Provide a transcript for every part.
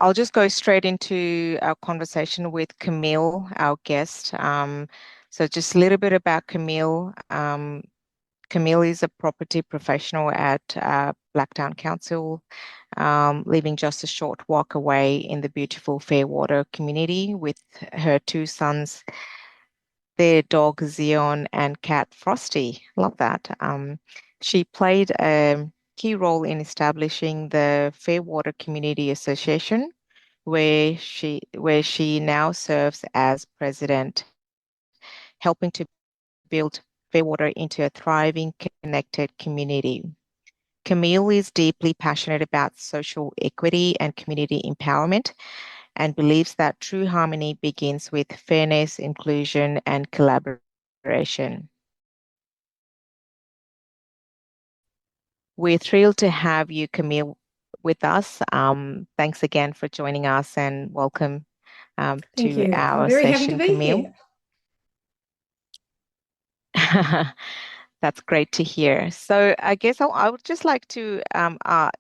I'll just go straight into our conversation with Camille, our guest. So just a little bit about Camille. Camille is a property professional at Blacktown Council, living just a short walk away in the beautiful Fairwater community with her two sons, their dog Zion and cat Frosty. Love that. She played a key role in establishing the Fairwater Community Association, where she now serves as president, helping to build Fairwater into a thriving, connected community. Camille is deeply passionate about social equity and community empowerment and believes that true harmony begins with fairness, inclusion, and collaboration. We're thrilled to have you, Camille, with us. Thanks again for joining us and welcome Thank to you. I'm our very happy to session, be Camille. here. That's great to hear. So I guess I would just like to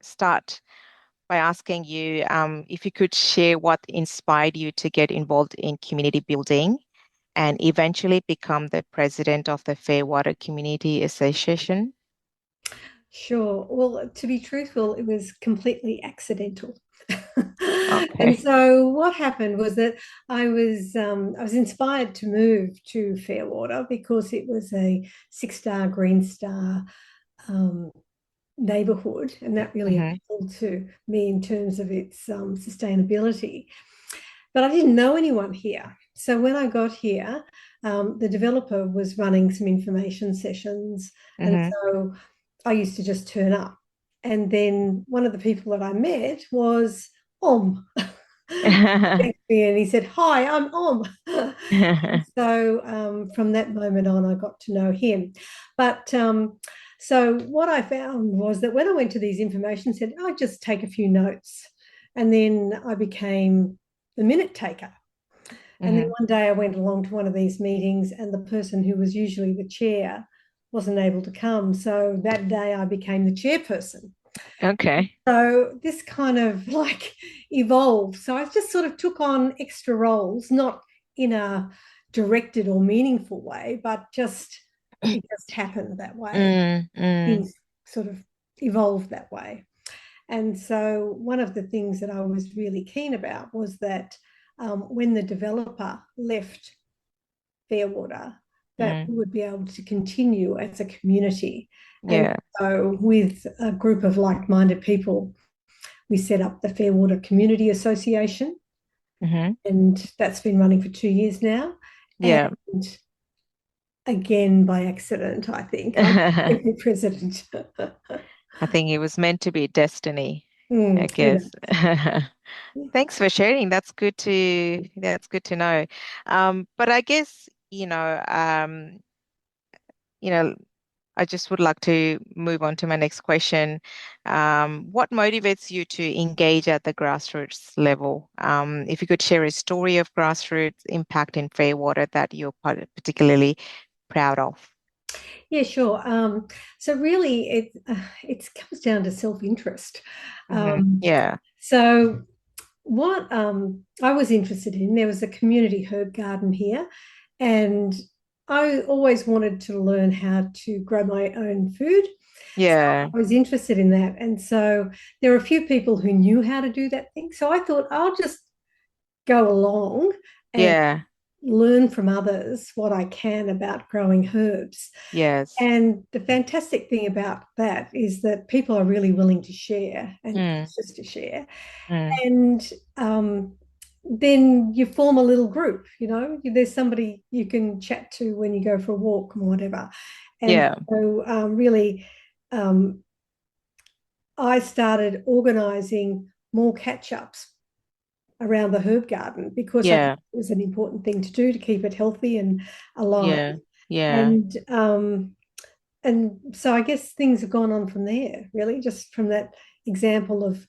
start by asking you if you could share what inspired you to get involved in community building and eventually become the president of the Fairwater Community Association. Sure. Well, to be truthful, it was completely accidental. And Okay. so what happened was that I was inspired to move to Fairwater because it was a six-star Green Star um, neighbourhood, and that really Hmm. appealed to me in terms of its sustainability. But I didn't know anyone here. So when I got here, the developer was running some information sessions. And Hmm. so I used to just turn up. And then one of the people that I met was Om. And he said, "Hi, I'm Om." So from that moment on, I got to know him. But so what I found was that when I went to these information centers, I'd just take a few notes. And then I became the minute taker. And then Hmm. one day I went along to one of these meetings, and the person who was usually the chair wasn't able to come. So that day I became the chairperson. Okay. So this kind of like evolved. So I just sort of took on extra roles, not in a directed or meaningful way, but just it just happened that way. Mm, mm, Things sort of evolved that way. And so one of the things that I was really keen about was that when the developer left Fairwater, that mm. we would be able to continue as a community. And Yeah. so with a group of like-minded people, we set up the Fairwater Community Association, Hmm. and that's been running for 2 years now. And Yeah. again, by accident, I think, I I became president. think it was meant to be destiny, I Who guess. Thanks for sharing. That's good to know. But I guess, you know, I just would like to move on to my next question. What motivates you to engage at the grassroots level? If you could share a story of grassroots impact in Fairwater that you're particularly proud of. Yeah, sure. So really, it comes down to self-interest. Um, Yeah. so what I was interested in, there was a community herb garden here, and I always wanted to learn how to grow my own food. So Yeah. I was interested in that, and so there were a few people who knew how to do that thing. So I thought I'll just go along and Yeah. learn from others what I can about growing herbs. Yes. And the fantastic thing about that is that people are really willing to share and Mm, anxious to share. mm. And then you form a little group, there's somebody you can chat to when you go for a walk and whatever. And Yeah. so, really, um, I started organizing more catch ups around the herb garden because I think Yeah. it was an important thing to do to keep it healthy and alive. Yeah. Yeah. And so I guess things have gone on from there, really, just from that example of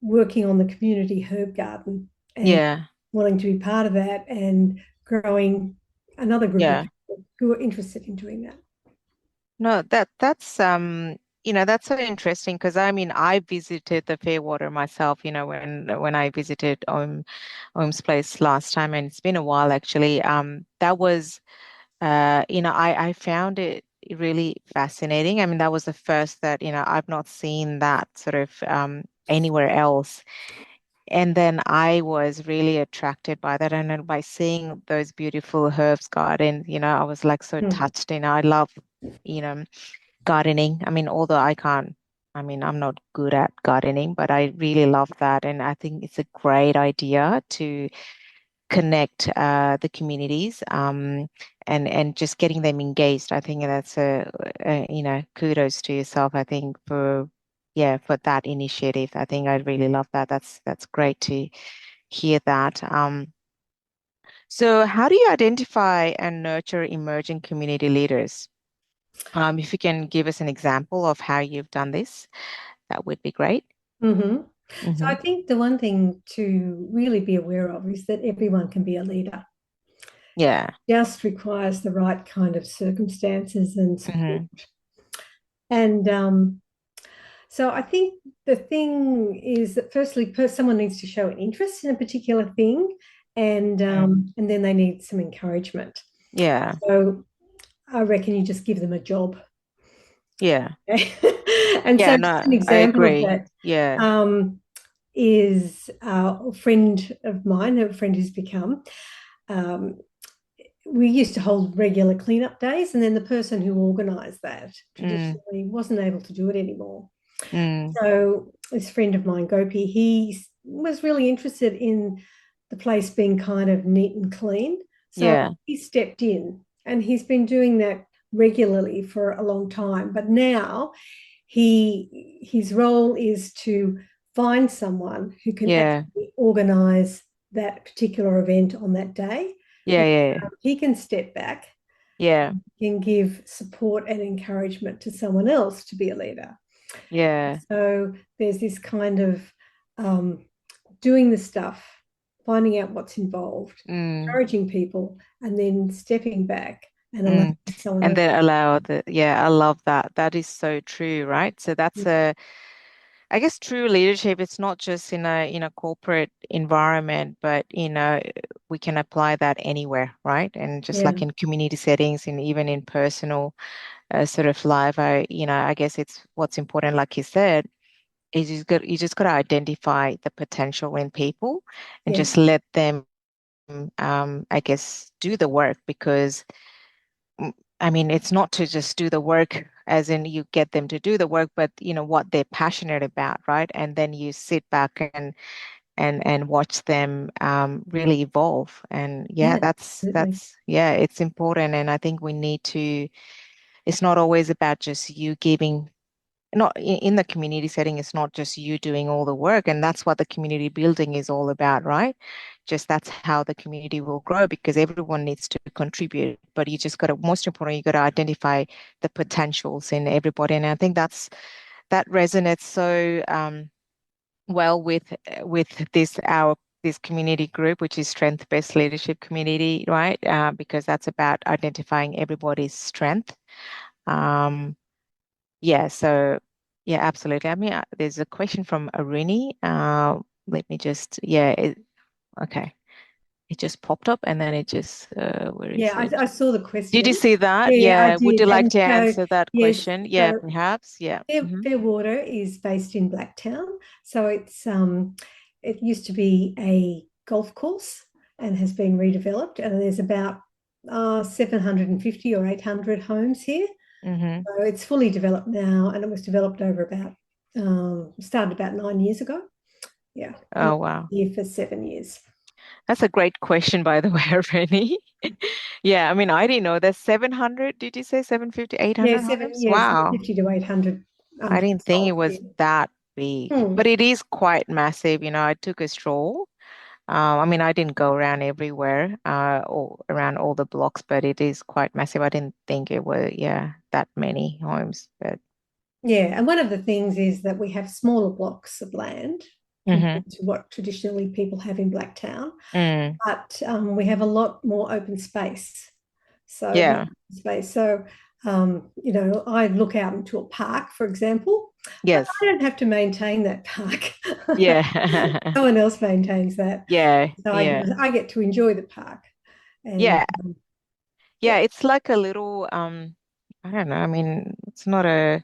working on the community herb garden and Yeah. wanting to be part of that and growing another group of Yeah. people who are interested in doing that. No, that's that's so interesting because I mean, I visited the Fairwater myself, when I visited Om's place last time, and it's been a while actually. That was, I found it really fascinating. I mean, that was the first that, I've not seen that sort of anywhere else. And then I was really attracted by that. And then by seeing those beautiful herbs garden, I was like so Mm. touched. I love, you know, gardening. I mean, although I mean, I'm not good at gardening, but I really love that. And I think it's a great idea to connect the communities and just getting them engaged. I think that's kudos to yourself, I think, for that initiative. I think I really love that. That's great to hear that. So how do you identify and nurture emerging community leaders? If you can give us an example of how you've done this, that would be great. Hmm. So Hmm. I think the one thing to really be aware of is that everyone can be a leader. Yeah. Just requires the right kind of circumstances and support. Hmm. And so I think the thing is that firstly, someone needs to show an interest in a particular thing, and then they need some encouragement. Yeah. So I reckon you just give them a job. Yeah. Okay? And so Yeah, just an no, I example of agree. that Yeah. is a friend of mine, a friend who's become. Um, we used to hold regular cleanup days, and then the person who organised that Mm, traditionally wasn't able to do it anymore. mm, So this friend of mine, Gopi, he was really interested in the place being kind of neat and clean. So yeah. he stepped in, and he's been doing that regularly for a long time. But now his role is to find someone who can Yeah. actually organize that particular event on that day. Yeah. And Yeah. he can step back, Yeah. can give support and encouragement to someone else to be a leader. Yeah. So there's this kind of um, doing the stuff, finding out what's involved, Mm, encouraging people, and then stepping back and allowing mm. someone And else. then allow yeah, I love that. That is so true, right? So that's I guess true leadership, it's not just in a corporate environment, but we can apply that anywhere, right? And just Yeah, like in community settings and even in personal sort of life, I guess it's what's important, like you said, is you just got to identify the potential in people and yeah, just let them I guess do the work because mm, I mean it's not to just do the work as in you get them to do the work, but what they're passionate about, right? And then you sit back and watch them really evolve. And yeah, yeah, absolutely. that's yeah, it's important. And I think we need to, it's not always about just you giving, not in the community setting, it's not just you doing all the work. And that's what the community building is all about, right? Just that's how the community will grow because everyone needs to contribute. But you just got to, most important, you got to identify the potentials in everybody. And I think that resonates so well with this community group, which is strength-based leadership community, right? Because that's about identifying everybody's strength. Um, yeah, so yeah, absolutely. I mean, there's a question from Arini. Let me just, yeah, okay. It just popped up and then it just, where Yeah, is it? I saw the Did you question. see that? Yeah, I Yeah. Would did. you like And to so, answer that yes, question? Yeah, so perhaps. Yeah. Hmm. Fairwater is based in Blacktown. So it used to be a golf course and has been redeveloped. And there's about 750 or 800 homes here. Hmm. So it's fully developed now, and it was developed over started about 9 years ago. Yeah, and Oh, it's wow. been here for 7 years. That's a great question, by the way, Rennie. Yeah, I mean, I didn't know that 700, did you say 750, eight Yeah, hundred homes? yeah, Wow. 750 to 800 I didn't think it households. Yeah. was that big, but Hmm. it is quite massive. I took a stroll. I mean, I didn't go around everywhere, or around all the blocks, but it is quite massive. I didn't think it were, yeah, that many homes, but Yeah, and one of the things is that we have smaller blocks of land hmm. compared to what traditionally people have in Blacktown, Mm, but we have a lot more open space. So, yeah, space. So I look out into a park, for example, but Yes. I don't have to maintain that park. Yeah. Someone else maintains that. Yeah. So Yeah. I get to enjoy the park. And Yeah. Yeah. yeah, It's like a little, I don't know. I mean, it's not a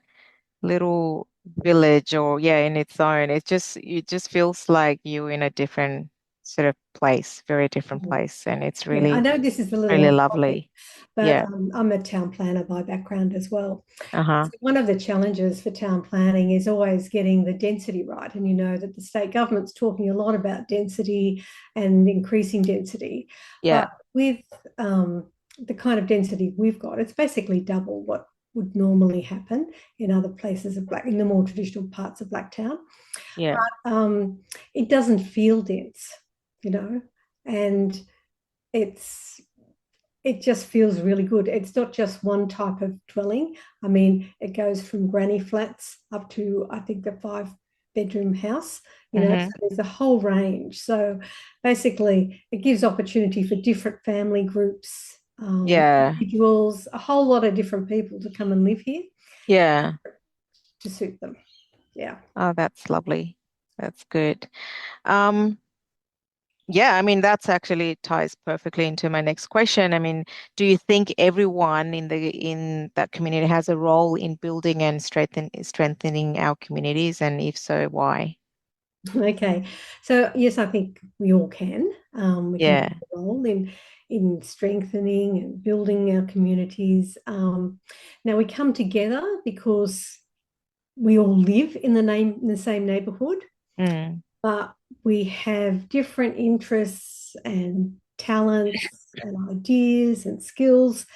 little village or yeah, in its own. It just feels like you're in a different sort of place, very different place. And it's yeah, I really, know this is a little really off topic, lovely. but Yeah. I'm a town planner by background as well. Uh-huh. So one of the challenges for town planning is always getting the density right. And you know that the state government's talking a lot about density and increasing density. Yeah. But with the kind of density we've got, it's basically double what would normally happen in other places in the more traditional parts of Blacktown. Yeah. It doesn't feel dense, you know, and it's it just feels really good. It's not just one type of dwelling. I mean, it goes from granny flats up to, I think, the 5 bedroom house, so Mm-hmm. there's a whole range. So basically, it gives opportunity for different family groups, Yeah. individuals, a whole lot of different people to come and live here Yeah. to suit them. Yeah. Oh, that's lovely. That's good. Um, yeah, I mean, that's actually ties perfectly into my next question. I mean, do you think everyone in that community has a role in building and strengthening our communities? And if so, why? Okay. So yes, I think we all can. We can Yeah. play a role in strengthening and building our communities. Now we come together because we all live in the same neighbourhood, Mm, but we have different interests and talents and ideas and skills.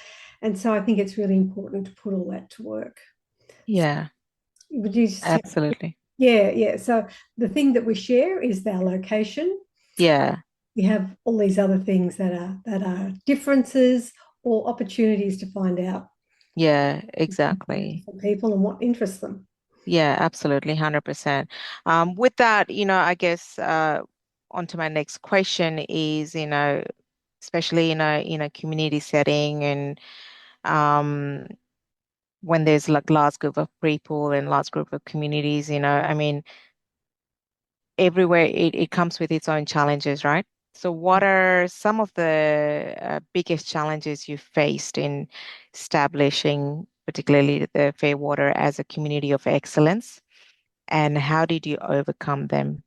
And so I think it's really important to put all that to work. So yeah, would you just say, absolutely. yeah, yeah. So the thing that we share is our location. Yeah, We have all these other things that are differences or opportunities to find out yeah, exactly. different people and what interests them. Yeah, absolutely, 100%. With that, I guess onto my next question is, especially in a community setting and um when there's like large group of people and large group of communities, I mean, everywhere it comes with its own challenges, right? So what are some of the biggest challenges you faced in establishing particularly the Fairwater as a community of excellence, and how did you overcome them?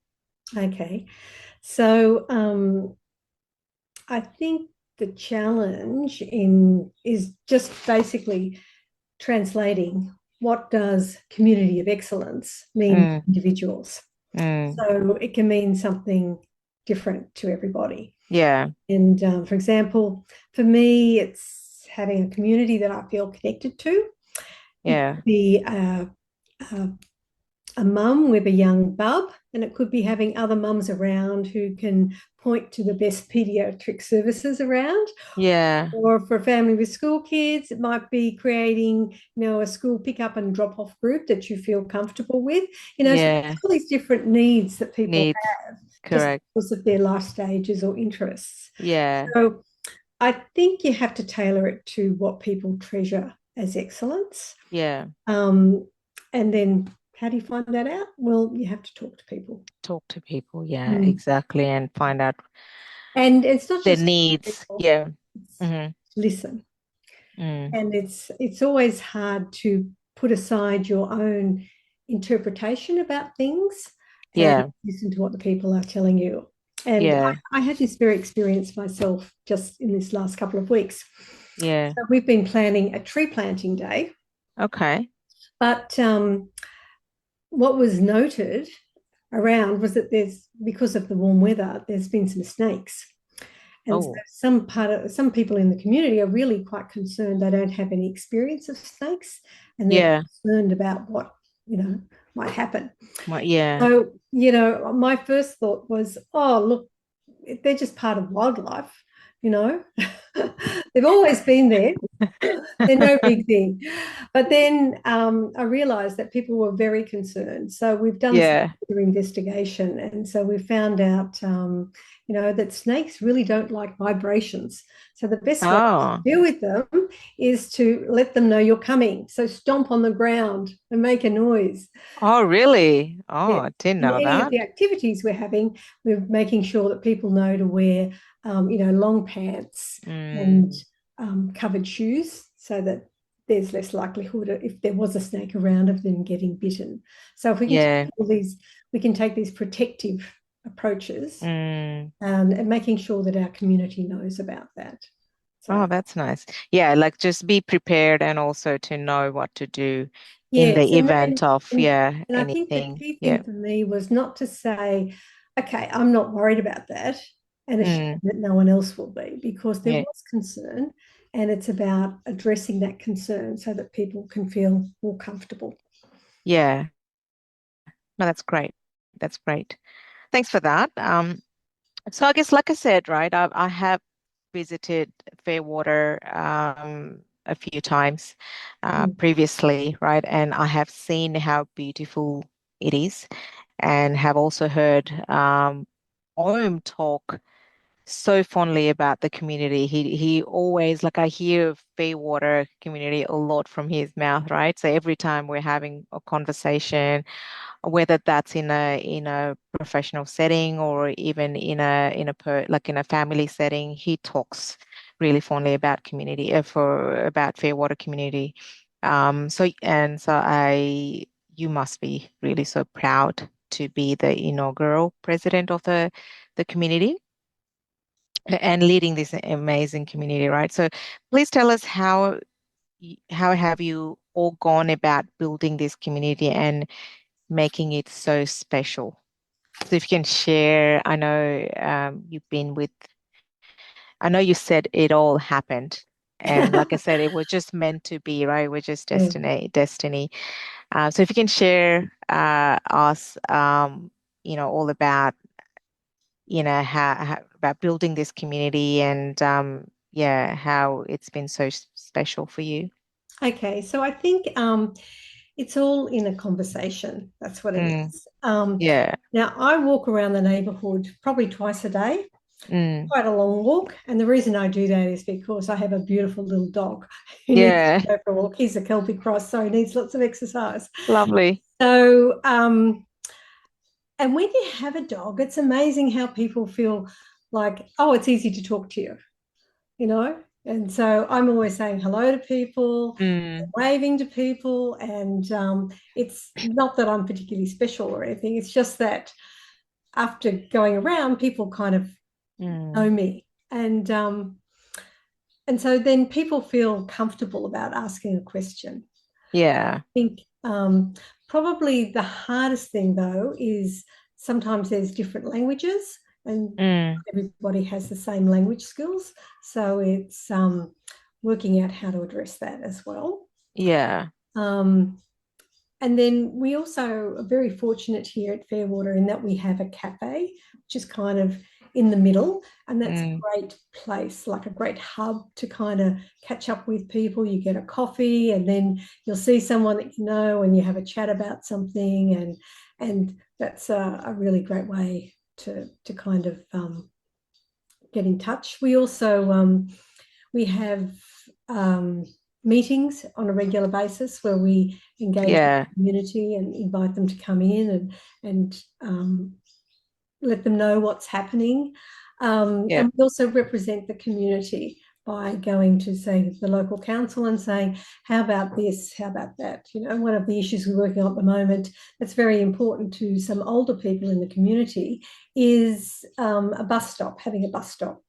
Okay. So I think the challenge in is just basically translating what does community of excellence mean to Mm, individuals. mm, So it can mean something different to everybody. yeah, And for example, for me, it's having a community that I feel connected to. It yeah, could be a a mum with a young bub, and it could be having other mums around who can point to the best pediatric services around. yeah, Or for a family with school kids, it might be creating, a school pick up and drop off group that you feel comfortable with. So yeah, there's all these different needs that people needs, have just correct. because of their life stages or interests. Yeah, So I think you have to tailor it to what people treasure as excellence. yeah. Um, and then how do you find that out? Well, you have to talk to people. Talk to people, yeah, Mm. exactly, and find out And it's not their just needs. people, Yeah. it's Mm-hmm. listen. Mm. And it's always hard to put aside your own interpretation about things and Yeah, listen to what the people are telling you. And yeah, I had this very experience myself just in this last couple of weeks. yeah. So we've been planning a tree planting day, Okay. but what was noted around was that because of the warm weather, there's been some snakes. And so Oh, some people in the community are really quite concerned they don't have any experience of snakes and they're yeah. concerned about what, might happen. Yeah. So, my first thought was, oh, look, they're just part of wildlife, you know. They've always been there. They're no big thing. But then I realized that people were very concerned. So we've done some Yeah. further investigation. And so we found out, that snakes really don't like vibrations. So the best way to Oh, deal with them is to let them know you're coming. So stomp on the ground and make a noise. oh, really? Oh, Yeah. I didn't In know any of that. the activities we're having, we're making sure that people know to wear, long pants and Mm, covered shoes so that there's less likelihood if there was a snake around of them getting bitten. So if we can take yeah. all these, we can take these protective approaches Mm. and making sure that our community knows about that. Oh, So that's nice. Yeah, like just be prepared and also to know what to do in yes, the and event then of, and, yeah, and I think the anything. key Yeah. thing for me was not to say, okay, I'm not worried about that, and assume Mm, that no one else will be, because there yeah. was concern, and it's about addressing that concern so that people can feel more comfortable. Yeah. No, that's great. That's great. Thanks for that. So I guess, like I said, right, I have visited Fairwater a few times Mm. previously, right, and I have seen how beautiful it is, and have also heard Om talk so fondly about the community. He always, like, I hear of Fairwater community a lot from his mouth, right? So every time we're having a conversation, whether that's in a professional setting or even in a family setting, he talks really fondly about community for about Fairwater community. So you must be really so proud to be the inaugural president of the community and leading this amazing community, right? So please tell us how have you all gone about building this community and making it so special? So if you can share, I know I know you said it all happened. And like I said, it was just meant to be, right? We're just Yeah. destiny. So if you can share us, all about, how about building this community and yeah, how it's been so special for you. Okay, so I think it's all in a conversation. That's what it Mm, is. yeah. Now, I walk around the neighbourhood probably twice a day, Mm, quite a long walk. And the reason I do that is because I have a beautiful little dog who needs yeah. to go for a walk. He's a Celtic cross, so he needs lots of exercise. Lovely. So, and when you have a dog, it's amazing how people feel like, oh, it's easy to talk to you, you know? And so I'm always saying hello to people, Mm, waving to people. And it's not that I'm particularly special or anything. It's just that after going around, people kind of know mm, me. And so then people feel comfortable about asking a question. yeah. I think probably the hardest thing, though, is sometimes there's different languages and Mm, everybody has the same language skills. So it's working out how to address that as well. yeah. Um, and then we also are very fortunate here at Fairwater in that we have a cafe, which is kind of in the middle. And that's a Mm, great place, like a great hub to kind of catch up with people. You get a coffee and then you'll see someone that you know and you have a chat about something. And that's a really great way to kind of get in touch. We also we have meetings on a regular basis where we engage with yeah. the community and invite them to come in and let them know what's happening. Yeah. And we also represent the community by going to, say, the local council and saying, how about this? How about that? One of the issues we're working on at the moment that's very important to some older people in the community is a bus stop, having a bus stop.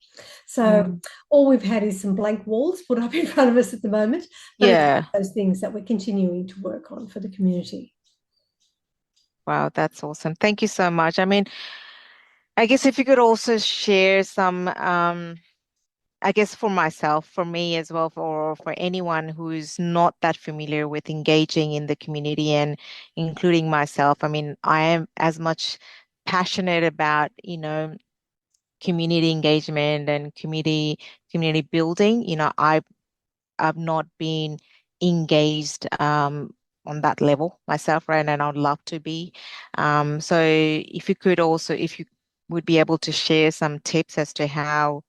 So Mm, all we've had is some blank walls put up in front of us at the moment, but it's yeah. those things that we're continuing to work on for the community. Wow, that's awesome. Thank you so much. I mean, I guess if you could also share some, I guess for myself, for me as well, for anyone who's not that familiar with engaging in the community and including myself. I mean, I am as much passionate about, community engagement and community building. I've not been engaged on that level myself, right? And I'd love to be. So if you could also, if you would be able to share some tips as to how,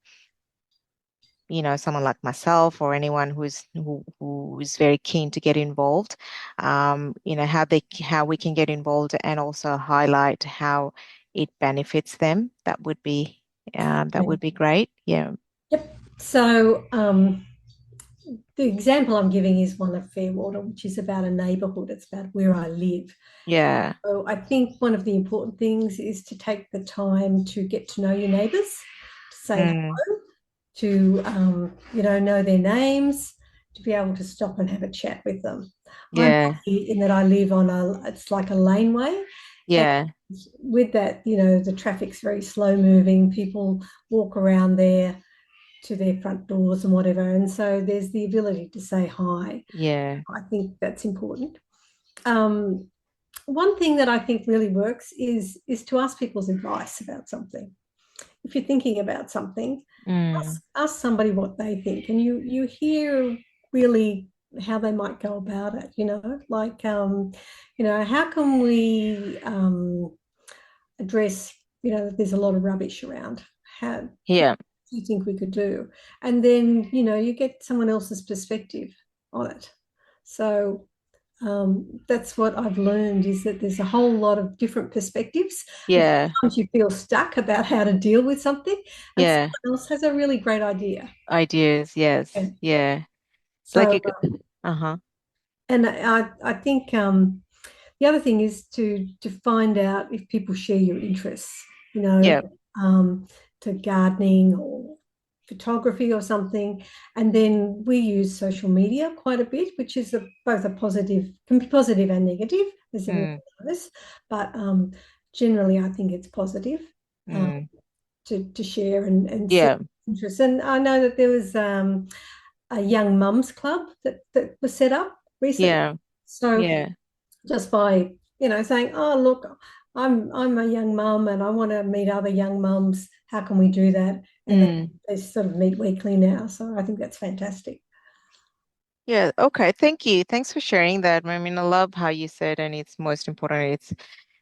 someone like myself or anyone who is very keen to get involved, how we can get involved and also highlight how it benefits them. That would be great. Yeah. Yep. So the example I'm giving is one of Fairwater, which is about a neighbourhood. It's about where I live. Yeah. So I think one of the important things is to take the time to get to know your neighbours, to say Mm, hello, to know their names, to be able to stop and have a chat with them. I'm yeah. lucky in that I live on it's like a laneway, and Yeah. with that, the traffic's very slow moving. People walk around there to their front doors and whatever, and so there's the ability to say hi. Yeah. I think that's important. Um, One thing that I think really works is to ask people's advice about something. If you're thinking about something, Mm, ask somebody what they think, and you hear really how they might go about it. Like how can we address that there's a lot of rubbish around. How do yeah. you think we could do? And then you get someone else's perspective on it. So that's what I've learned, is that there's a whole lot of different perspectives, and Yeah. sometimes you feel stuck about how to deal with something, and Yeah. someone else has a really great idea. Ideas. Yes. Yeah. Yeah. Like So, you. Uh-huh. and I think the other thing is to find out if people share your interests, you know, Yeah. to gardening or photography or something. And then we use social media quite a bit, which is both a positive, can be positive and negative, as everyone Mm, knows. But generally, I think it's positive um, mm. to share and see Yeah. interests. And I know that there was a young mums club that was set up recently. Yeah. So Yeah. just by saying, oh look, I'm a young mum and I want to meet other young mums, how can we do that? And Mm. they sort of meet weekly now, so I think that's fantastic. Yeah. Okay. Thank you. Thanks for sharing that. I mean, I love how you said, and it's most important.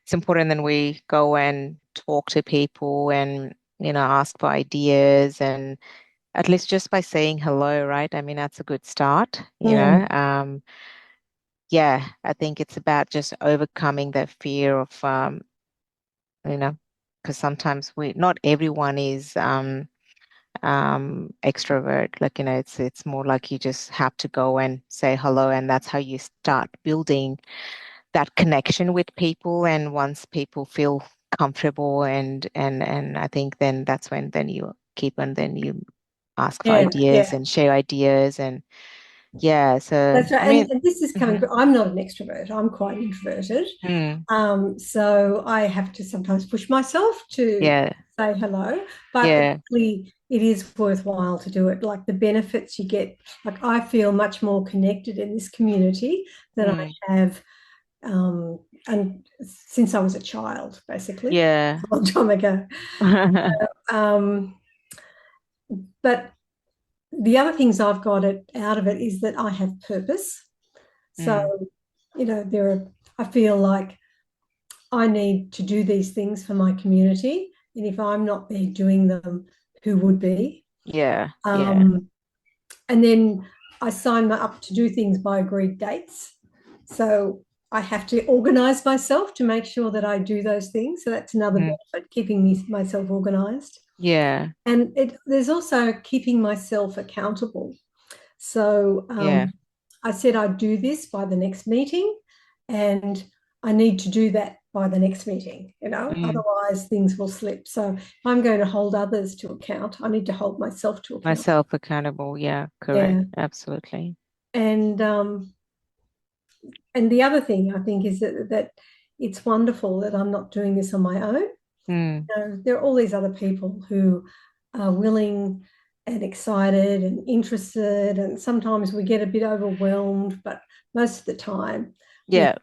It's important that we go and talk to people and, ask for ideas and at least just by saying hello, right? I mean, that's a good start, Mm. Yeah, I think it's about just overcoming that fear of, you know, because sometimes not everyone is extrovert. Like, it's more like you just have to go and say hello, and that's how you start building that connection with people. And once people feel comfortable and I think then that's when then you keep and then you ask for Yeah, ideas yeah. and share ideas and yeah, so That's right. I And, mean, and this is coming mhm, from, I'm not an extrovert, I'm quite introverted. mm, So I have to sometimes push myself to yeah, say hello, but yeah, really it is worthwhile to do it. Like the benefits you get, like I feel much more connected in this community than I mm, have and since I was a child, basically, yeah, a long time ago. Um, but the other things I've got out of it is that I have purpose. So, mm, I feel like I need to do these things for my community. And if I'm not there doing them, who would be? yeah, yeah, Um, and then I sign up to do things by agreed dates. So I have to organize myself to make sure that I do those things. So that's another mm, benefit, keeping myself organized. yeah, And there's also keeping myself accountable. So yeah, I said I'd do this by the next meeting, and I need to do that by the next meeting, mm, otherwise things will slip. So if I'm going to hold others to account, I need to hold myself to account. myself accountable. Yeah, correct. Yeah. Absolutely. And and the other thing I think is that it's wonderful that I'm not doing this on my own. Mm, There are all these other people who are willing and excited and interested, and sometimes we get a bit overwhelmed, but most of the time, we, yeah,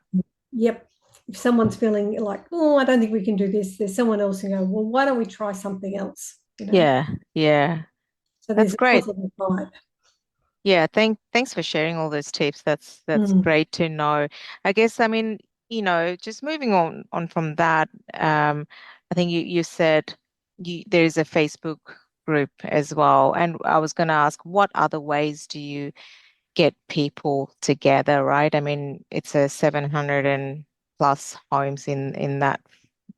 yep, if someone's feeling like, oh, I don't think we can do this, there's someone else who go, well, why don't we try something else? yeah, yeah. So there's That's a great. positive vibe. Yeah, thanks for sharing all those tips. That's Mm, great to know. I guess I mean, just moving on from that, I think you said there's a Facebook group as well. And I was going to ask, what other ways do you get people together, right? I mean, it's a 700 and plus homes in that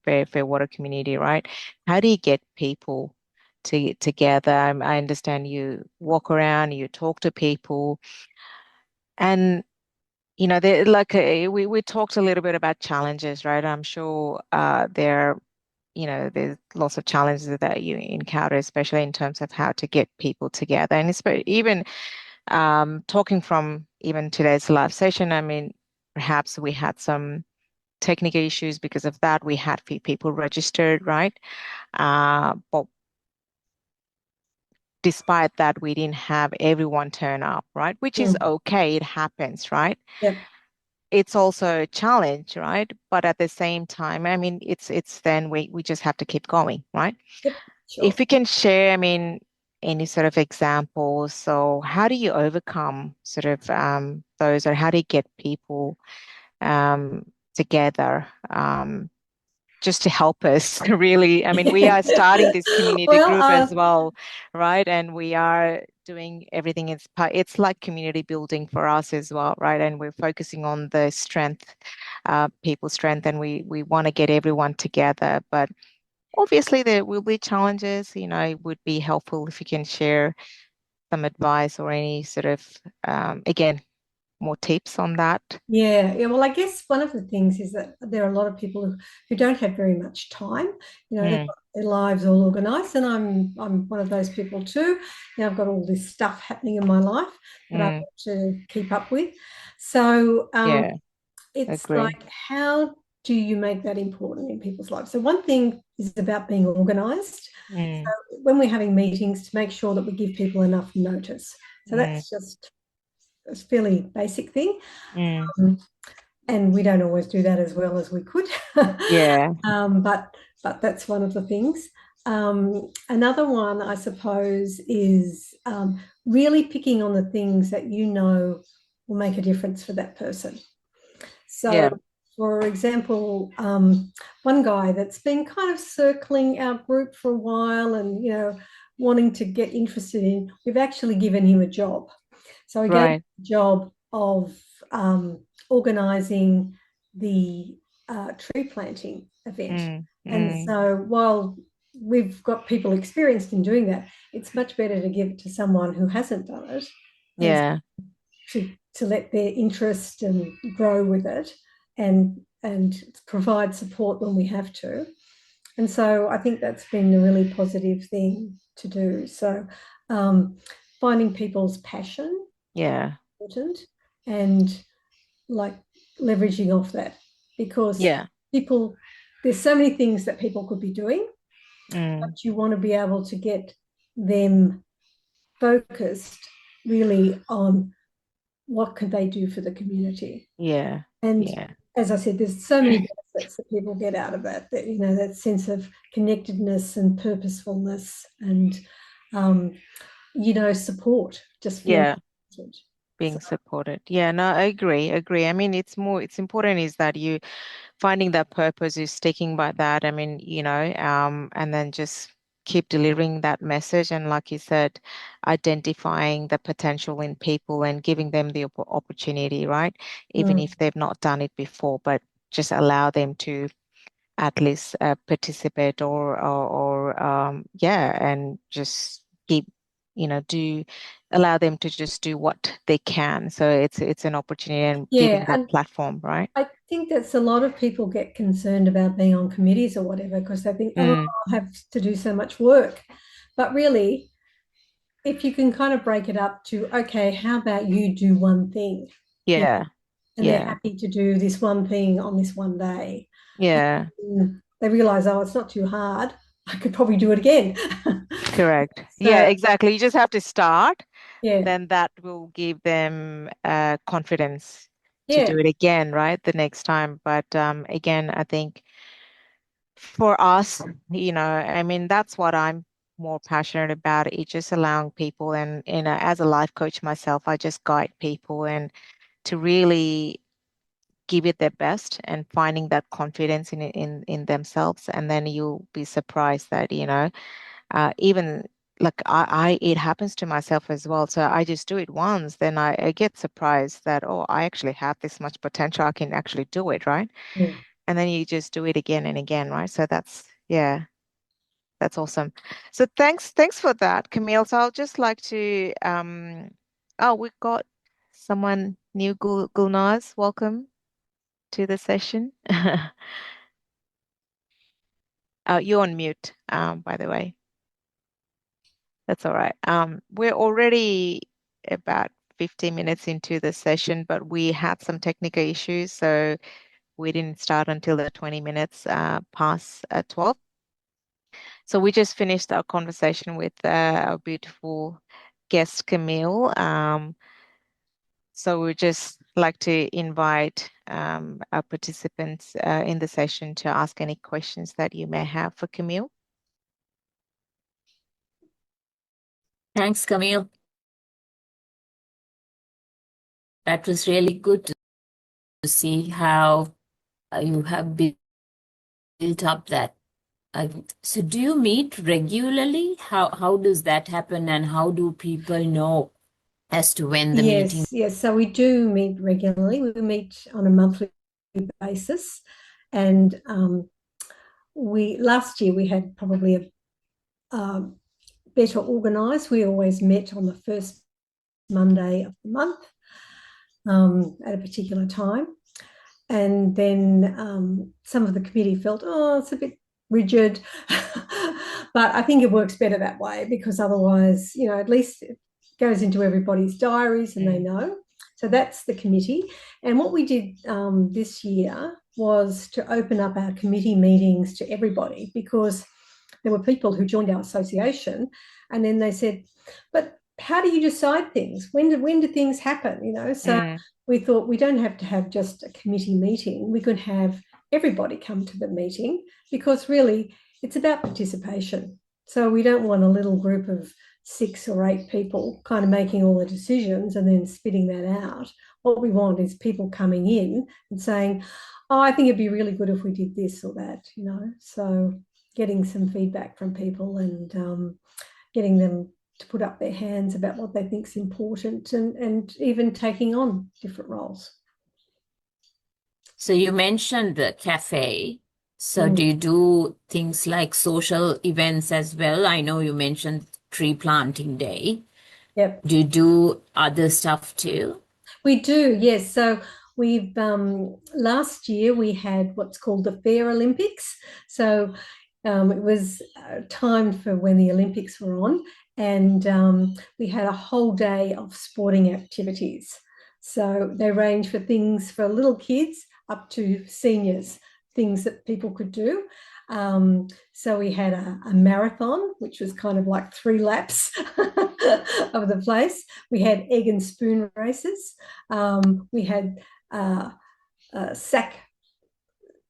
Fairwater community, right? How do you get people together? I understand you walk around, you talk to people, and like we talked a little bit about challenges, right? I'm sure there's lots of challenges that you encounter, especially in terms of how to get people together. And even talking from even today's live session, I mean, perhaps we had some technical issues because of that. We had few people registered, right? But despite that, we didn't have everyone turn up, right? Which is Mm. okay, it happens, right? Yep. It's also a challenge, right? But at the same time, I mean, it's then we just have to keep going, right? Yep. If Sure. you can share, I mean, any sort of examples, so how do you overcome sort of those, or how do you get people um, together just to help us really? I mean, we are starting this community Well, group as well, right? And we are doing everything. It's like community building for us as well, right? And we're focusing on the strength, people's strength, and we want to get everyone together. But obviously, there will be challenges. It would be helpful if you can share some advice or any sort of, again, more tips on that. yeah, yeah. Well, I guess one of the things is that there are a lot of people who don't have very much time. They've Mm, got their lives all organized, and I'm one of those people too. I've got all this stuff happening in my life that I've mm, got to keep up with. So yeah, it's agree. like, how do you make that important in people's lives? So one thing is about being organized. Mm, When we're having meetings, to make sure that we give people enough notice. So mm, that's just a fairly basic thing. mm, Um, and we don't always do that as well as we could. yeah, But that's one of the things. Another one, I suppose, is really picking on the things that will make a difference for that person. So, yeah, for example, one guy that's been kind of circling our group for a while and wanting to get interested in, we've actually given him a job. So I gave him right. the job of organising the tree planting event. Mm, And mm, so while we've got people experienced in doing that, it's much better to give it to someone who hasn't done it and yeah, to let their interest and grow with it and provide support when we have to. And so I think that's been a really positive thing to do. So um, finding people's passion yeah, important and like leveraging off that because yeah, people there's so many things that people could be doing, mm, but you want to be able to get them focused really on what can they do for the community. yeah, And yeah, as I said, there's so many benefits that people get out of it, that that sense of connectedness and purposefulness and um, support, just feeling yeah, supported. So being supported. Yeah, no, I agree. I mean, it's important is that you finding that purpose is sticking by that. I mean, and then just keep delivering that message. And like you said, identifying the potential in people and giving them the opportunity, right? Even mm, if they've not done it before, but just allow them to at least participate or yeah, and just keep, do allow them to just do what they can. So it's an opportunity and giving yeah, that and platform, right? I think that's a lot of people get concerned about being on committees or whatever because they think, oh, Mm, I have to do so much work. But really, if you can kind of break it up to, okay, how about you do one thing? You know, yeah, and they're yeah, happy to do this one thing on this one day. yeah, And they realize, oh, it's not too hard. I could probably do it again. correct. Yeah, So, exactly. You just have to start, yeah, then that will give them confidence to yeah, do it again, right? The next time. But again, I think for us, I mean, that's what I'm more passionate about. It's just allowing people, and as a life coach myself, I just guide people and to really give it their best and finding that confidence in themselves. And then you'll be surprised that, even like it happens to myself as well. So I just do it once, then I get surprised that, oh, I actually have this much potential. I can actually do it, right? Mm. And then you just do it again and again, right? So yeah, that's awesome. So thanks for that, Camille. So I'll just like to, oh, we've got someone new, Gulnaz. Welcome to the session. You're on mute, by the way. That's all right. We're already about 15 minutes into the session, but we had some technical issues, so we didn't start until the 20 minutes past 12. So we just finished our conversation with our beautiful guest, Camille. So we just like to invite our participants in the session to ask any questions that you may have for Camille. Thanks, Camille. That was really good to see how you have built up that. So do you meet regularly? How does that happen, and how do people know as to when the meeting? Yes. So we do meet regularly. We meet on a monthly basis, and last year we had probably a better organised. We always met on the first Monday of the month at a particular time. And then some of the committee felt, oh, it's a bit rigid. But I think it works better that way, because otherwise, at least it goes into everybody's diaries and they know. So that's the committee. And what we did this year was to open up our committee meetings to everybody, because there were people who joined our association and then they said, but how do you decide things? When do things happen? So we thought we don't have to have just a committee meeting. We could have everybody come to the meeting, because really it's about participation. So we don't want a little group of 6 or 8 people kind of making all the decisions and then spitting that out. What we want is people coming in and saying, oh, I think it'd be really good if we did this or that, So getting some feedback from people and getting them to put up their hands about what they think is important, and even taking on different roles. So you mentioned the cafe. So do you do things like social events as well? I know you mentioned tree planting day. Yep. Do you do other stuff too? We do, yes. So we've last year we had what's called the Fair Olympics. So it was timed for when the Olympics were on, and we had a whole day of sporting activities. So they range for things for little kids up to seniors, things that people could do. So we had a marathon, which was kind of like 3 laps of the place. We had egg and spoon races. We had sack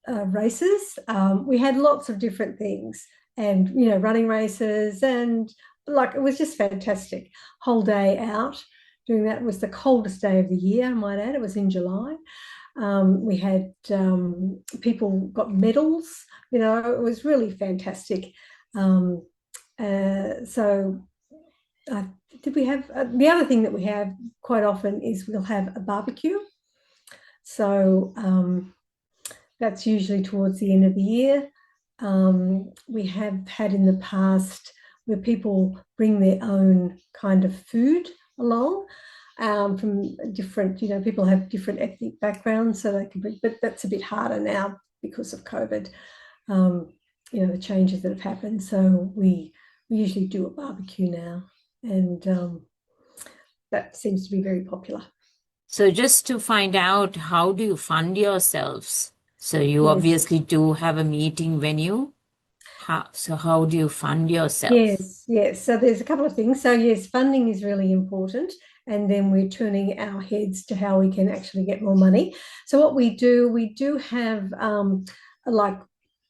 races. We had lots of different things, and running races, and it was just fantastic. Whole day out doing that. It was the coldest day of the year, I might add. It was in July. We had people got medals. It was really fantastic. So did we have the other thing that we have quite often is we'll have a barbecue. So that's usually towards the end of the year. We have had in the past where people bring their own kind of food along from different, people have different ethnic backgrounds, so they can bring, but that's a bit harder now because of COVID, the changes that have happened. So we usually do a barbecue now, and that seems to be very popular. So just to find out, how do you fund yourselves? So you obviously do have a meeting venue. How do you fund yourself? Yes. So there's a couple of things. So yes, funding is really important. And then we're turning our heads to how we can actually get more money. So what we do have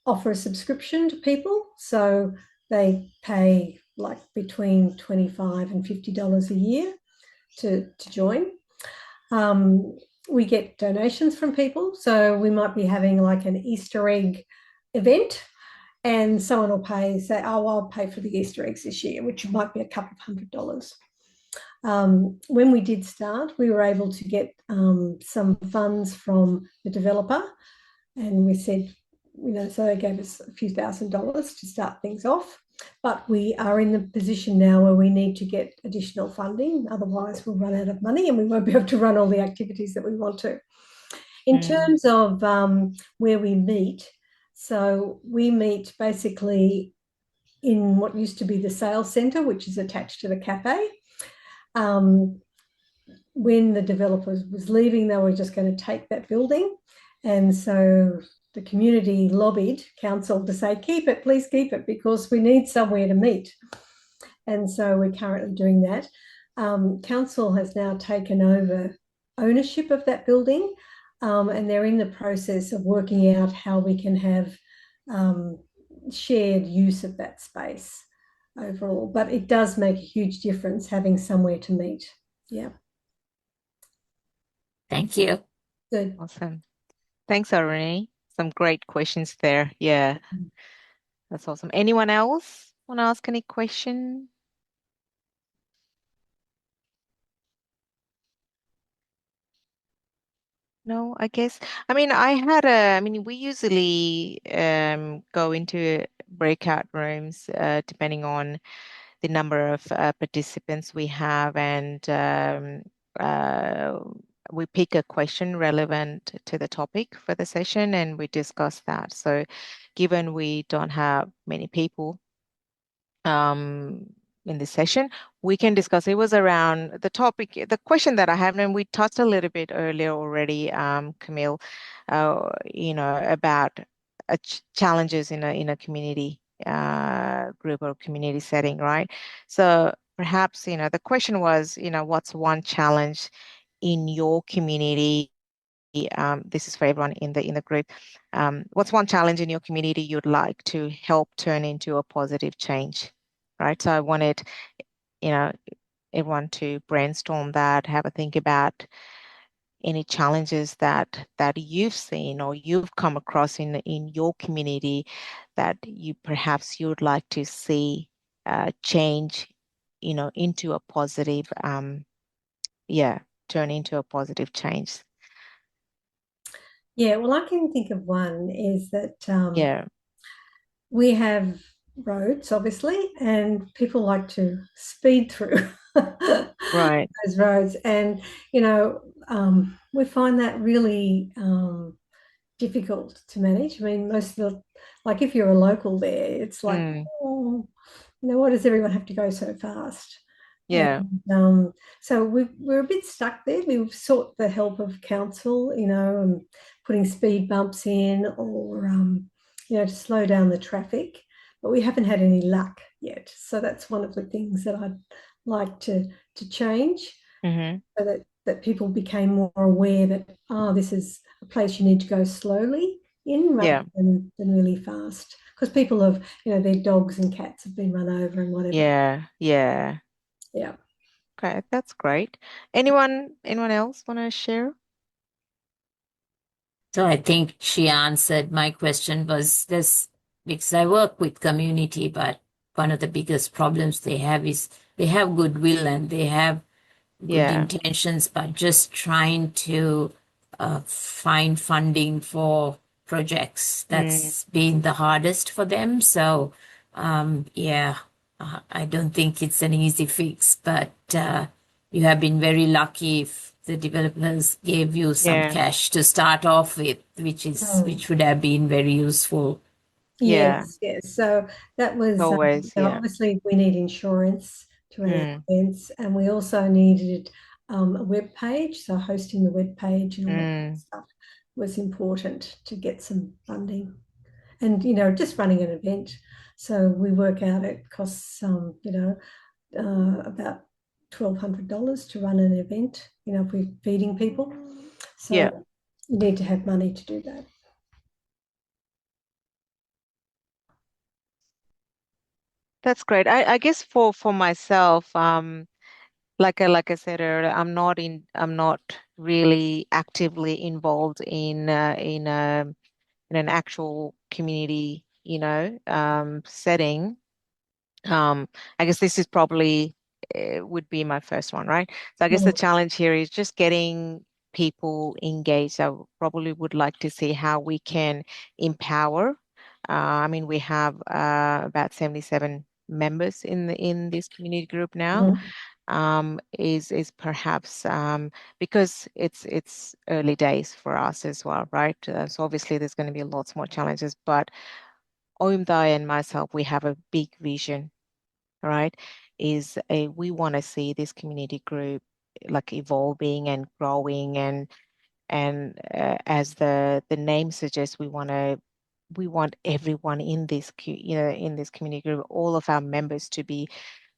offer a subscription to people. So they pay between $25 and $50 a year to join. we get donations from people. So we might be having like an Easter egg event, and someone will say, oh, I'll pay for the Easter eggs this year, which might be a couple of $100. When we did start, we were able to get some funds from the developer, and we said, so they gave us a few $1,000s to start things off. But we are in the position now where we need to get additional funding. Otherwise, we'll run out of money and we won't be able to run all the activities that we want to. In terms of where we meet, so we meet basically in what used to be the sales centre, which is attached to the cafe. When the developer was leaving, they were just going to take that building. And so the community lobbied council to say, keep it, please keep it, because we need somewhere to meet. And so we're currently doing that. Council has now taken over ownership of that building, and they're in the process of working out how we can have shared use of that space overall. But it does make a huge difference having somewhere to meet. Yeah. Thank you. Good. Awesome. Thanks, Aruni. Some great questions there. Yeah, that's awesome. Anyone else want to ask any question? No, I guess. I mean, we usually go into breakout rooms depending on the number of participants we have, and uh, we pick a question relevant to the topic for the session and we discuss that. So given we don't have many people in this session, we can discuss. It was around the topic, the question that I have, and we touched a little bit earlier already, Camille, about challenges in a community group or community setting, right? So perhaps, the question was, what's one challenge in your community? This is for everyone in the group. What's one challenge in your community you'd like to help turn into a positive change? Right. So I wanted, everyone to brainstorm that, have a think about any challenges that you've seen or you've come across in your community that perhaps you'd like to see change, into a positive, turn into a positive change. Yeah, well, I can think of one is that Yeah. we have roads, obviously, and people like to speed through Right. those roads. And, we find that really difficult to manage. I mean, like if you're a local there, it's like, oh, why does everyone have to go so fast? Yeah. And, so we're a bit stuck there. We've sought the help of council, and putting speed bumps in or, to slow down the traffic, but we haven't had any luck yet. So that's one of the things that I'd like to change, so that people became more aware that, this is a place you need to go slowly in rather than really fast. Because people have, their dogs and cats have been run over and whatever. Yeah. Yeah. Okay, that's great. Anyone else want to share? So I think she answered my question was this, because I work with community, but one of the biggest problems they have is they have goodwill and they have good intentions, but just trying to find funding for projects. That's been the hardest for them. So, I don't think it's an easy fix, but you have been very lucky if the developers gave you some cash to start off with, which would have been very useful. Yes. So that was Always, obviously we need insurance to run our events, and we also needed a web page. So hosting the web page and all that kind of stuff was important to get some funding, and just running an event. So we work out it costs about $1,200 to run an event. If we're feeding people, so you need to have money to do that. That's great. I guess for myself, like I said earlier, I'm not really actively involved in an actual community, setting. Um, I guess this is probably would be my first one, right? So I guess the Mm. challenge here is just getting people engaged. I probably would like to see how we can empower. I mean, we have about 77 members in this community group now. Mm. Is perhaps because it's early days for us as well, right? So obviously there's going to be lots more challenges, but Omdai and myself, we have a big vision, right? We want to see this community group like evolving and growing and as the name suggests, we want everyone in in this community group, all of our members to be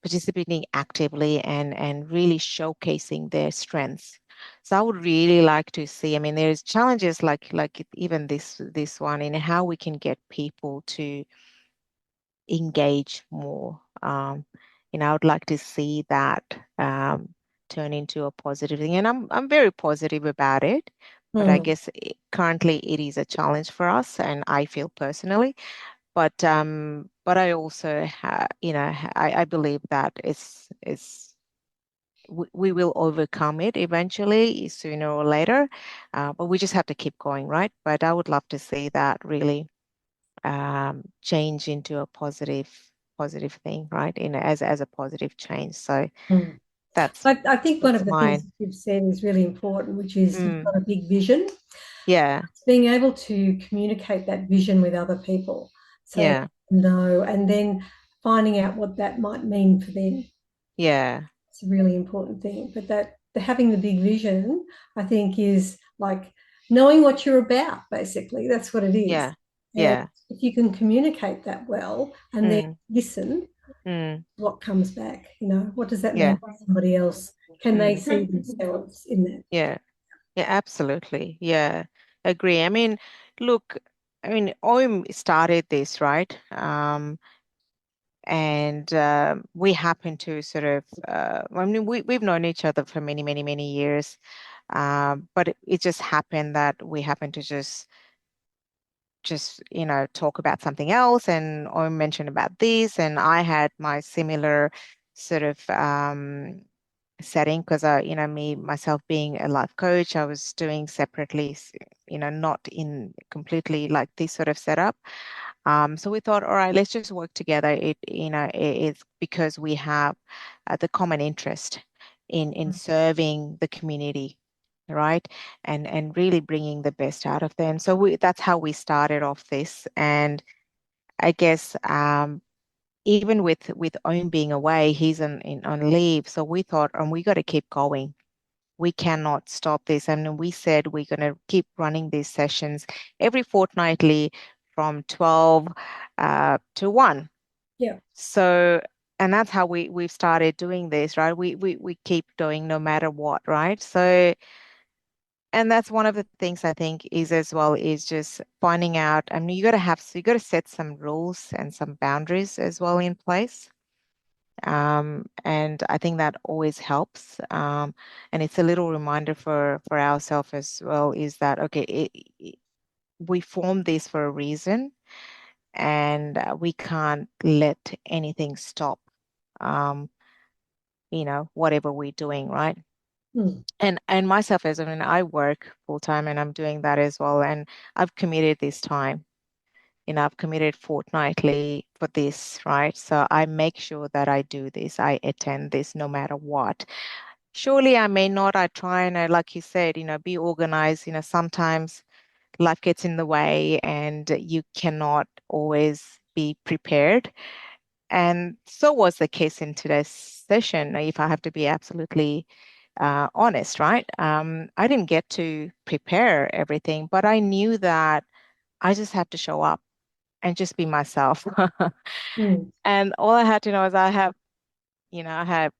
participating actively and really showcasing their strengths. So I would really like to see, I mean, there's challenges like even this one in how we can get people to engage more. I would like to see that turn into a positive thing, and I'm very positive about it. But I Mm. guess currently it is a challenge for us, and I feel personally. But I also I believe that we will overcome it eventually, sooner or later. But we just have to keep going, right? But I would love to see that really change into a positive thing, right? As a positive change. So Mm. that's I think one that's of the things mine. that you've said is really important, which is you've Mm, got a big vision. yeah, It's being able to communicate that vision with other people so yeah, they know, and then finding out what that might mean for them. yeah, It's a really important thing. But having the big vision, I think, is like knowing what you're about, basically. That's what it is. yeah, And yeah. if you can communicate that well and then Mm, listen, mm, what comes back? What does that mean yeah, for somebody else? Can they mm, see themselves in that? yeah, yeah, absolutely. Yeah, agree. I mean, look, I mean, OIM started this, right? And we happen to sort of, I mean, we've known each other for many, many, many years. But it just happened that we happened to just talk about something else, and or mention about this, and I had my similar sort of setting because I me myself being a life coach, I was doing separately, not in completely like this sort of setup. So we thought, all right, let's just work together. It's because we have the common interest in serving the community, right? And really bringing the best out of them. So that's how we started off this. And I guess even with Owen being away, he's on leave. So we thought, and we got to keep going. We cannot stop this. And we said we're going to keep running these sessions every fortnightly from 12 to 1. Yeah. So, and that's how we've started doing this, right? We keep doing no matter what, right? So, and that's one of the things I think is as well is just finding out. I mean, you got to set some rules and some boundaries as well in place. And I think that always helps. And it's a little reminder for ourselves as well is that, okay, we formed this for a reason, and we can't let anything stop, um, whatever we're doing, right? Mm. And myself as I mean, I work full time and I'm doing that as well. And I've committed this time. I've committed fortnightly for this, right? So I make sure that I do this. I attend this no matter what. Surely I may not. I try and, like you said, be organized. Sometimes life gets in the way and you cannot always be prepared. And so was the case in today's session, if I have to be absolutely honest, right? I didn't get to prepare everything, but I knew that I just have to show up and just be myself. Mm. And all I had to know is I have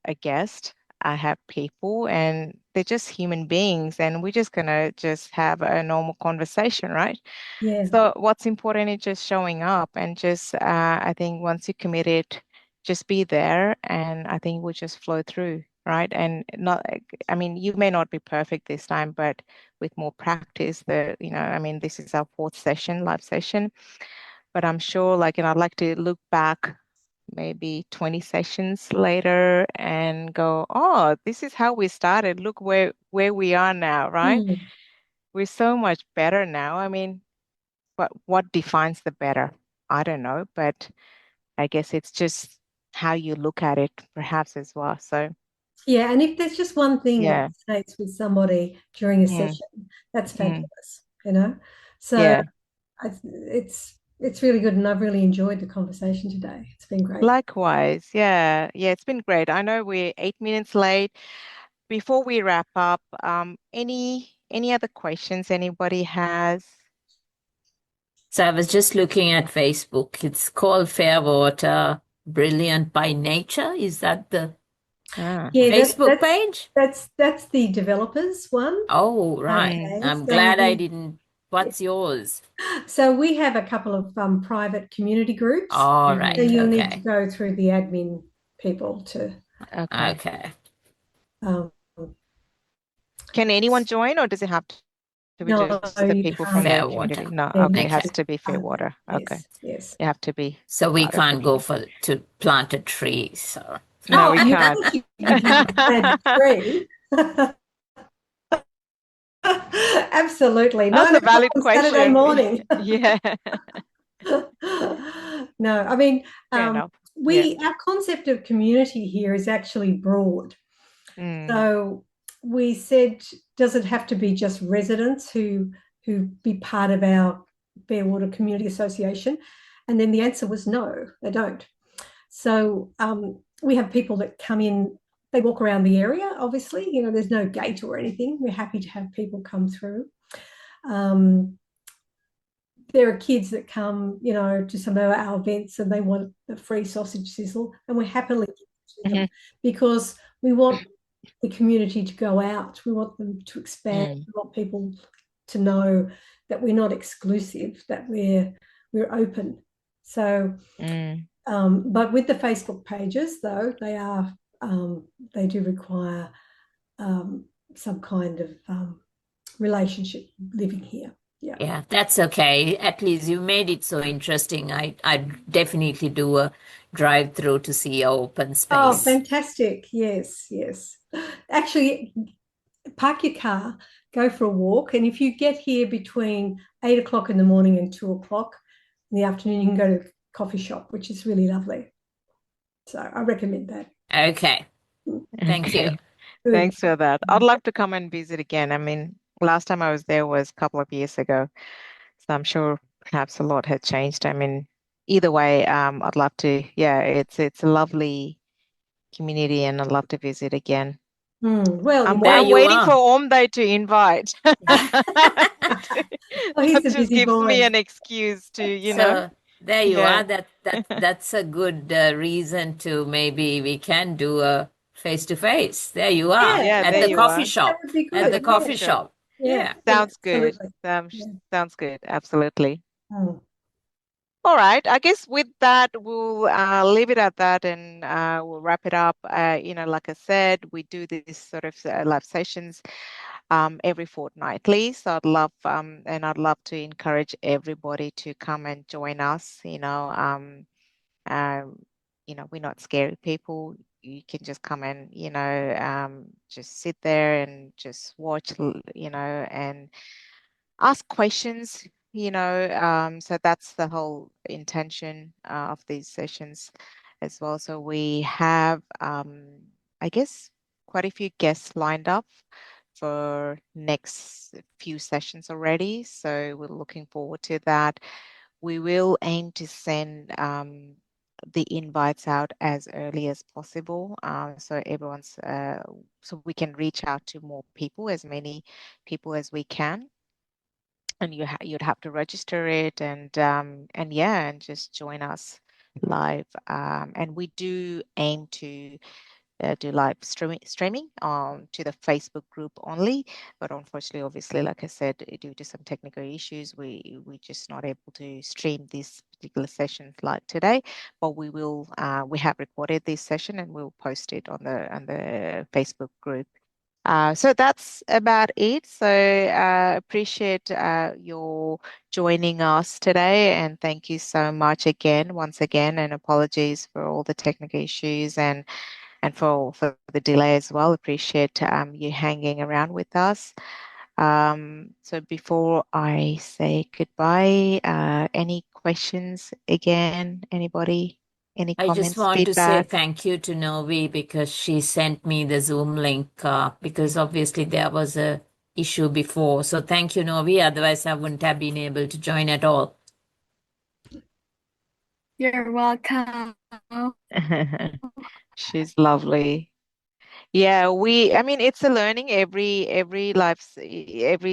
a guest, I have people, and they're just human beings, and we're just gonna just have a normal conversation, right? Yeah. So what's important is just showing up and just I think once you commit it, just be there, and I think we'll just flow through. right? And not, I mean, you may not be perfect this time, but with more practice, I mean, this is our fourth session, live session, but I'm sure, like, and I'd like to look back maybe 20 sessions later and go, oh, this is how we started. Look where we are now, right? Mm. We're so much better now. I mean, what defines the better? I don't know, but I guess it's just how you look at it, perhaps as well. So Yeah, and if there's just one thing that yeah, resonates with somebody during a mm, session, that's mm, fabulous, you know. So yeah. it's really good, and I've really enjoyed the conversation today. It's been great. Likewise, yeah, yeah. It's been great. I know we're 8 minutes late. Before we wrap up, any other questions anybody has? So I was just looking at Facebook. It's called Fairwater Brilliant by Nature. Is that the Ah, Yeah, Facebook page? that's the developers one. Oh, right. mm, Okay, I'm glad I didn't. What's yours? so we have a couple of private community groups. All So right. mm, you'll need to Okay. go through the admin people to okay. Okay. um, Can anyone join, or does it have to be no, just the you people from can't. the Fairwater. community? No, Yeah, okay, you it has Okay. can't. to be Fairwater. Okay, Yes, yes. you have to be So we part of the can't go community. for to plant a tree. So No, Oh, we you can't. think you can plant a tree? Absolutely. That's 9 a o'clock valid on Saturday question. morning. Yeah, No, I mean, fair enough. Yeah. our concept of community here is actually broad. Mm, So we said, does it have to be just residents who be part of our Fairwater Community Association? And then the answer was no, they don't. So we have people that come in, they walk around the area, obviously, there's no gate or anything. We're happy to have people come through. There are kids that come, to some of our events and they want the free sausage sizzle, and we're happily give it to them because we want the community to go out. We want them to expand. mm, We want people to know that we're not exclusive, that we're open. So, mm. but with the Facebook pages, though, they do require some kind of relationship living here. Yeah. yeah, that's okay. At least you made it so interesting. I'd definitely do a drive through to see your open Oh, space. fantastic. Yes, yes. Actually, park your car, go for a walk, and if you get here between 8 o'clock in the morning and 2 o'clock in the afternoon, you can go to a coffee shop, which is really lovely. So I recommend that. Okay. Thank you. Okay, Good. thanks for that. I'd love to come and visit again. I mean, last time I was there was a couple of years ago, so I'm sure perhaps a lot had changed. I mean, either way, I'd love to. Yeah, it's a lovely community, and I'd love to visit again. Well, I'm you're There I'm welcome. you waiting for are. Omday to invite. Oh, he's That a just busy gives me boy. an excuse to, So there you yeah. are. That's a good reason to maybe we can do a face to face. There you are Yeah, Yeah, at there the you coffee are. that shop. would be At At the the good. coffee coffee Yeah, shop. shop. yeah, Yeah. yeah, Sounds good. absolutely. Yeah. Sounds good. Absolutely. Mm. All right. I guess with that, we'll leave it at that, and we'll wrap it up. Like I said, we do these sort of live sessions every fortnightly. So I'd love to encourage everybody to come and join us. Um, we're not scary people. You can just come and, just sit there and just watch, and ask questions, so that's the whole intention of these sessions as well. So we have, I guess, quite a few guests lined up for next few sessions already. So we're looking forward to that. We will aim to send the invites out as early as possible, so we can reach out to more people, as many people as we can. And you'd have to register it, and yeah, and just join us live. And we do aim to do live streaming to the Facebook group only. But unfortunately, obviously, like I said, due to some technical issues, we just not able to stream these particular sessions like today. But we will. We have recorded this session and we'll post it on the Facebook group. So that's about it. So appreciate your joining us today, and thank you so much again, once again, and apologies for all the technical issues and for the delay as well. Appreciate you hanging around with us. So before I say goodbye, any questions again? Anybody? Any I just comments, want to say feedback? thank you to Novi because she sent me the Zoom link because obviously there was a issue before. So thank you, Novi. Otherwise, I wouldn't have been able to join at all. You're welcome. She's lovely. Yeah, I mean, it's a learning every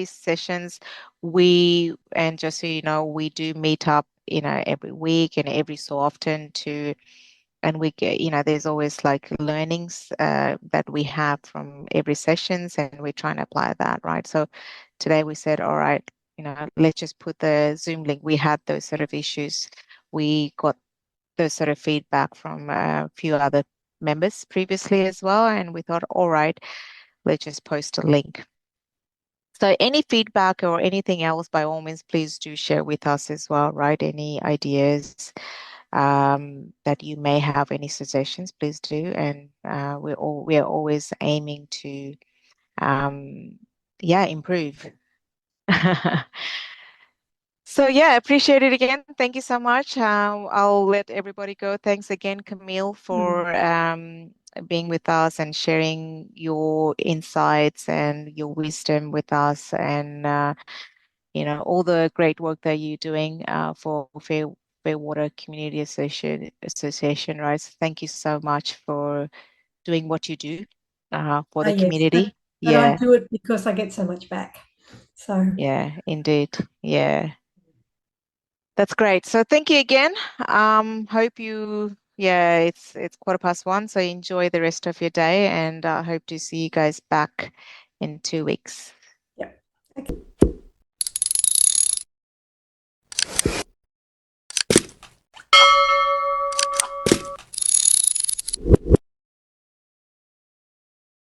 sessions and just so you know, we do meet up, every week and every so often and we get, there's always like learnings that we have from every sessions and we try and apply that, right? So today we said, all right, let's just put the Zoom link. We had those sort of issues. We got those sort of feedback from a few other members previously as well. And we thought, all right, let's just post a link. So any feedback or anything else, by all means, please do share with us as well, right? Any ideas that you may have, any suggestions, please do. And we are always aiming to, improve. So yeah, appreciate it again. Thank you so much. I'll let everybody go. Thanks again, Camille, for being with us and sharing your insights and your wisdom with us, and all the great work that you're doing for Fairwater Community Association, right? So thank you so much for doing what you do for the Yes, community. but I Yeah, do it because I get so much back. So yeah, indeed. Yeah. That's great. So thank you again. Hope it's 1:15, so enjoy the rest of your day, and I hope to see you guys back in 2 weeks.